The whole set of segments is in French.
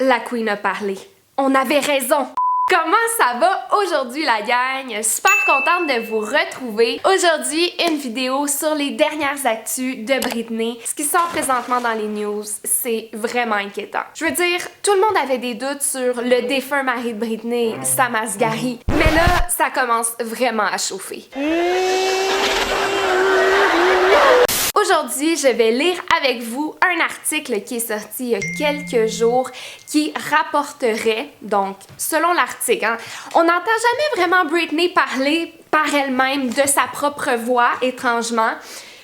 La Queen a parlé. On avait raison! Comment ça va aujourd'hui la gang? Super contente de vous retrouver. Aujourd'hui, une vidéo sur les dernières actus de Britney. Ce qui sort présentement dans les news, c'est vraiment inquiétant. Je veux dire, tout le monde avait des doutes sur le défunt mari de Britney, Sam Asghari. Mais là, ça commence vraiment à chauffer. Aujourd'hui, je vais lire avec vous un article qui est sorti il y a quelques jours qui rapporterait, donc selon l'article, on n'entend jamais vraiment Britney parler par elle-même de sa propre voix, étrangement,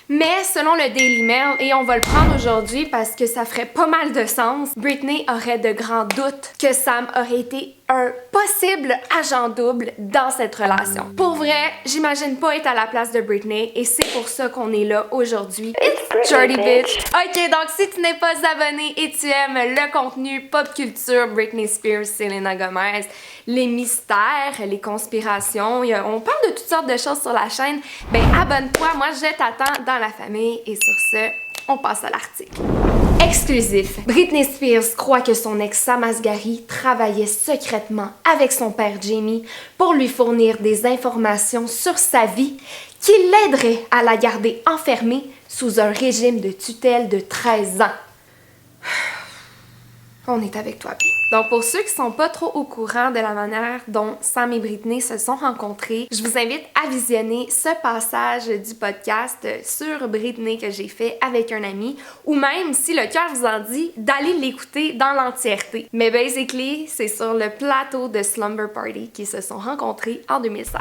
mais selon le Daily Mail, et on va le prendre aujourd'hui parce que ça ferait pas mal de sens, Britney aurait de grands doutes que Sam aurait été un possible agent double dans cette relation. Pour vrai, j'imagine pas être à la place de Britney et c'est pour ça qu'on est là aujourd'hui. It's Jordy Bitch! Ok, donc si tu n'es pas abonné et tu aimes le contenu pop culture, Britney Spears, Selena Gomez, les mystères, les conspirations, on parle de toutes sortes de choses sur la chaîne, ben abonne-toi, moi je t'attends dans la famille et sur ce, on passe à l'article. Exclusif. Britney Spears croit que son ex Sam Asghari travaillait secrètement avec son père Jamie pour lui fournir des informations sur sa vie qui l'aideraient à la garder enfermée sous un régime de tutelle de 13 ans. On est avec toi, P. Donc, pour ceux qui sont pas trop au courant de la manière dont Sam et Britney se sont rencontrés, je vous invite à visionner ce passage du podcast sur Britney que j'ai fait avec un ami, ou même, si le cœur vous en dit, d'aller l'écouter dans l'entièreté. Mais basically, c'est sur le plateau de Slumber Party qu'ils se sont rencontrés en 2016.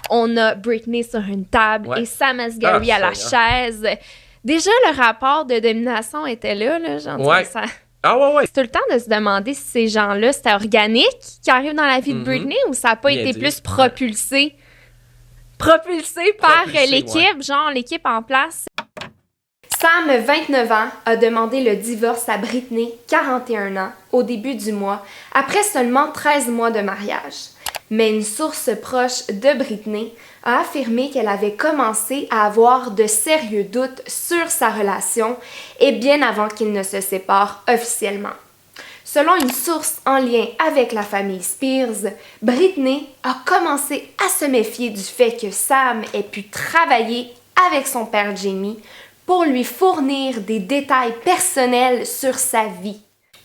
On a Britney sur une table et Sam Asghari à la chaise. Déjà, le rapport de domination était là genre, ça... C'est tout le temps de se demander si ces gens-là, c'était organique qui arrive dans la vie de Britney ou ça n'a pas été plus propulsé par l'équipe, genre l'équipe en place. Sam, 29 ans, a demandé le divorce à Britney, 41 ans, au début du mois, après seulement 13 mois de mariage. Mais une source proche de Britney a affirmé qu'elle avait commencé à avoir de sérieux doutes sur sa relation et bien avant qu'ils ne se séparent officiellement. Selon une source en lien avec la famille Spears, Britney a commencé à se méfier du fait que Sam ait pu travailler avec son père Jamie pour lui fournir des détails personnels sur sa vie.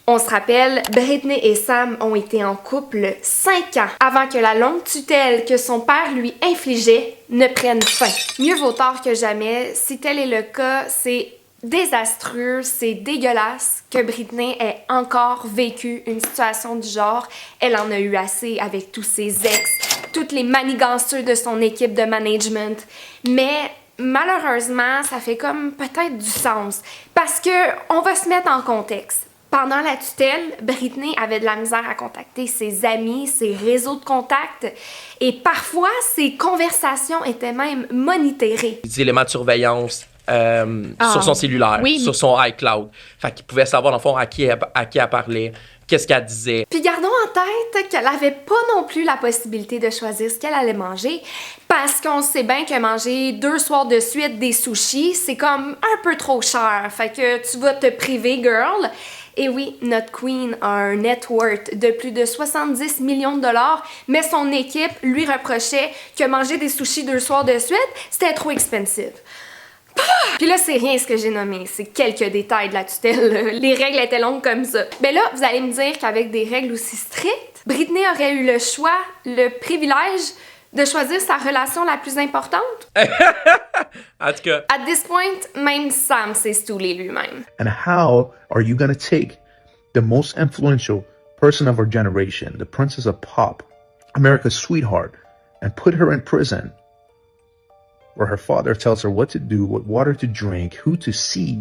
On se rappelle, Britney et Sam ont été en couple 5 ans avant que la longue tutelle que son père lui infligeait ne prenne fin. Mieux vaut tard que jamais, si tel est le cas, c'est désastreux, c'est dégueulasse que Britney ait encore vécu une situation du genre. Elle en a eu assez avec tous ses ex, toutes les maniganceux de son équipe de management, mais malheureusement, ça fait comme peut-être du sens parce que on va se mettre en contexte. Pendant la tutelle, Britney avait de la misère à contacter ses amis, ses réseaux de contacts et parfois ses conversations étaient même monitorées. Des éléments de surveillance sur son cellulaire, sur son iCloud. Fait qu'il pouvait savoir dans le fond à qui elle parlait, qu'est-ce qu'elle disait. Puis gardons en tête qu'elle avait pas non plus la possibilité de choisir ce qu'elle allait manger parce qu'on sait bien que manger 2 soirs de suite des sushis, c'est comme un peu trop cher. Fait que tu vas te priver, girl. Et oui, notre queen a un net worth de plus de 70 millions de dollars, mais son équipe lui reprochait que manger des sushis 2 soirs de suite, c'était trop expensive. Puis là, c'est rien ce que j'ai nommé, c'est quelques détails de la tutelle. Les règles étaient longues comme ça. Ben là, vous allez me dire qu'avec des règles aussi strictes, Britney aurait eu le choix, le privilège de choisir sa relation la plus importante? En tout cas. At this point, même Sam s'est stoulé lui-même. And how are you gonna take the most influential person of our generation, the princess of pop, America's sweetheart, and put her in prison where her father tells her what to do, what water to drink, who to see?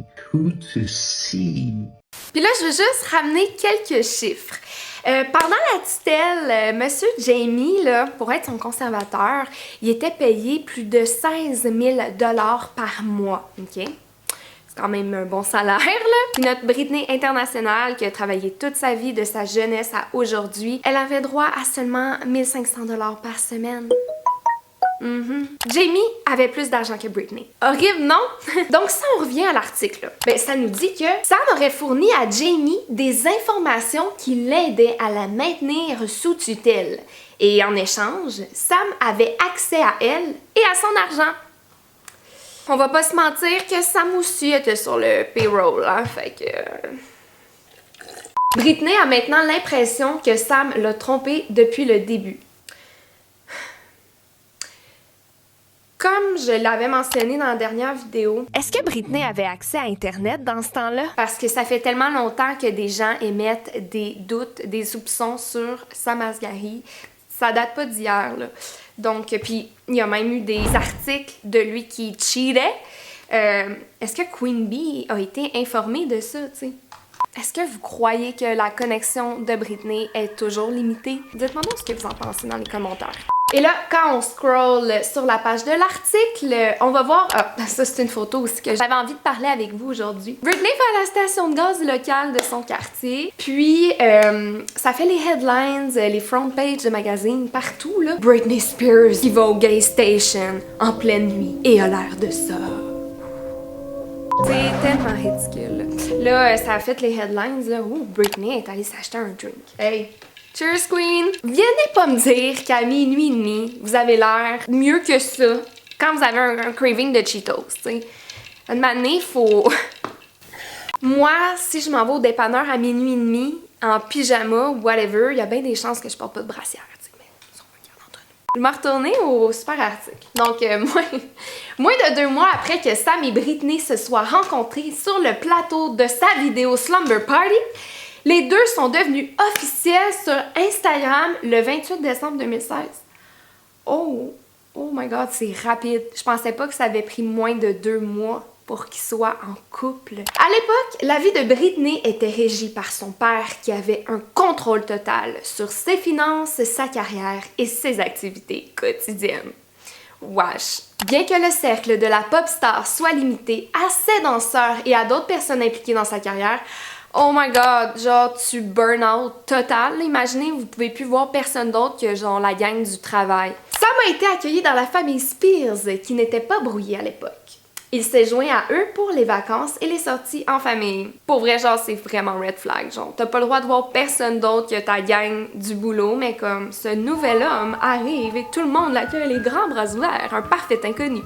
Puis là, je veux juste ramener quelques chiffres. Pendant la tutelle, Monsieur Jamie, là, pour être son conservateur, il était payé plus de 16 000 $ par mois, OK? C'est quand même un bon salaire, là. Puis notre Britney internationale, qui a travaillé toute sa vie de sa jeunesse à aujourd'hui, elle avait droit à seulement 1 500 $ par semaine. Jamie avait plus d'argent que Britney. Horrible, non? Donc, si on revient à l'article, ben, ça nous dit que Sam aurait fourni à Jamie des informations qui l'aidaient à la maintenir sous tutelle. Et en échange, Sam avait accès à elle et à son argent. On va pas se mentir que Sam aussi était sur le payroll, hein? Fait que... Britney a maintenant l'impression que Sam l'a trompée depuis le début. Comme je l'avais mentionné dans la dernière vidéo, est-ce que Britney avait accès à Internet dans ce temps-là? Parce que ça fait tellement longtemps que des gens émettent des doutes, des soupçons sur Sam Asghari. Ça date pas d'hier, là. Donc, puis il y a même eu des articles de lui qui cheatait. Est-ce que Queen Bee a été informée de ça, tu sais? Est-ce que vous croyez que la connexion de Britney est toujours limitée? Dites-moi donc ce que vous en pensez dans les commentaires. Et là, quand on scroll sur la page de l'article, on va voir... Ah, ça c'est une photo aussi que j'avais envie de parler avec vous aujourd'hui. Britney va à la station de gaz locale de son quartier, puis ça fait les headlines, les front pages de magazines, partout, là. Britney Spears qui va au gay station en pleine nuit et a l'air de ça. C'est tellement ridicule. Là, ça a fait les headlines, là. Ouh, Britney est allée s'acheter un drink. Hey! Cheers, Queen! Viennez pas me dire qu'à minuit et demi, vous avez l'air mieux que ça quand vous avez un craving de Cheetos, tu sais. Une matinée, faut... Moi, si je m'en vais au dépanneur à minuit et demi, en pyjama ou whatever, il y a bien des chances que je porte pas de brassière, tu sais, mais ça, on va garder entre nous. Je vais retourner au super article. Donc, moins de 2 mois après que Sam et Britney se soient rencontrés sur le plateau de sa vidéo Slumber Party, les deux sont devenus officiels sur Instagram le 28 décembre 2016. Oh my god, c'est rapide. Je pensais pas que ça avait pris moins de 2 mois pour qu'ils soient en couple. À l'époque, la vie de Britney était régie par son père qui avait un contrôle total sur ses finances, sa carrière et ses activités quotidiennes. Wesh! Bien que le cercle de la pop star soit limité à ses danseurs et à d'autres personnes impliquées dans sa carrière, oh my god, genre tu burn out total. Imaginez, vous pouvez plus voir personne d'autre que genre la gang du travail. Sam a été accueilli dans la famille Spears qui n'était pas brouillée à l'époque. Il s'est joint à eux pour les vacances et les sorties en famille. Pour vrai, genre c'est vraiment red flag. Genre t'as pas le droit de voir personne d'autre que ta gang du boulot, mais comme ce nouvel homme arrive et tout le monde l'accueille les grands bras ouverts, un parfait inconnu.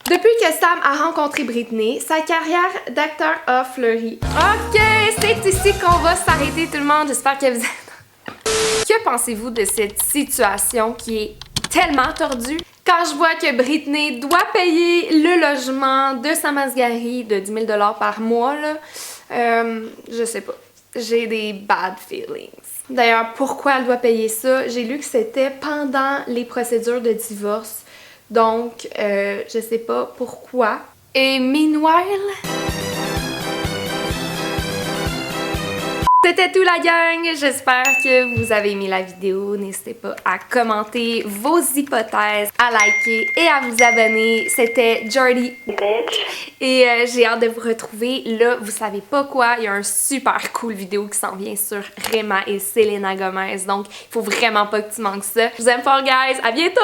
Depuis que Sam a rencontré Britney, sa carrière d'acteur a fleuri. Ok, c'est ici qu'on va s'arrêter tout le monde. J'espère que vous êtes... Que pensez-vous de cette situation qui est tellement tordue? Quand je vois que Britney doit payer le logement de Sam Asghari de 10 000 $ par mois, là, je sais pas. J'ai des bad feelings. D'ailleurs, pourquoi elle doit payer ça? J'ai lu que c'était pendant les procédures de divorce. Donc, je sais pas pourquoi. Et meanwhile... C'était tout la gang, j'espère que vous avez aimé la vidéo. N'hésitez pas à commenter vos hypothèses, à liker et à vous abonner. C'était Jordy et j'ai hâte de vous retrouver. Là, vous savez pas quoi, il y a un super cool vidéo qui s'en vient sur Rema et Selena Gomez. Donc, il faut vraiment pas que tu manques ça. Je vous aime fort guys, à bientôt!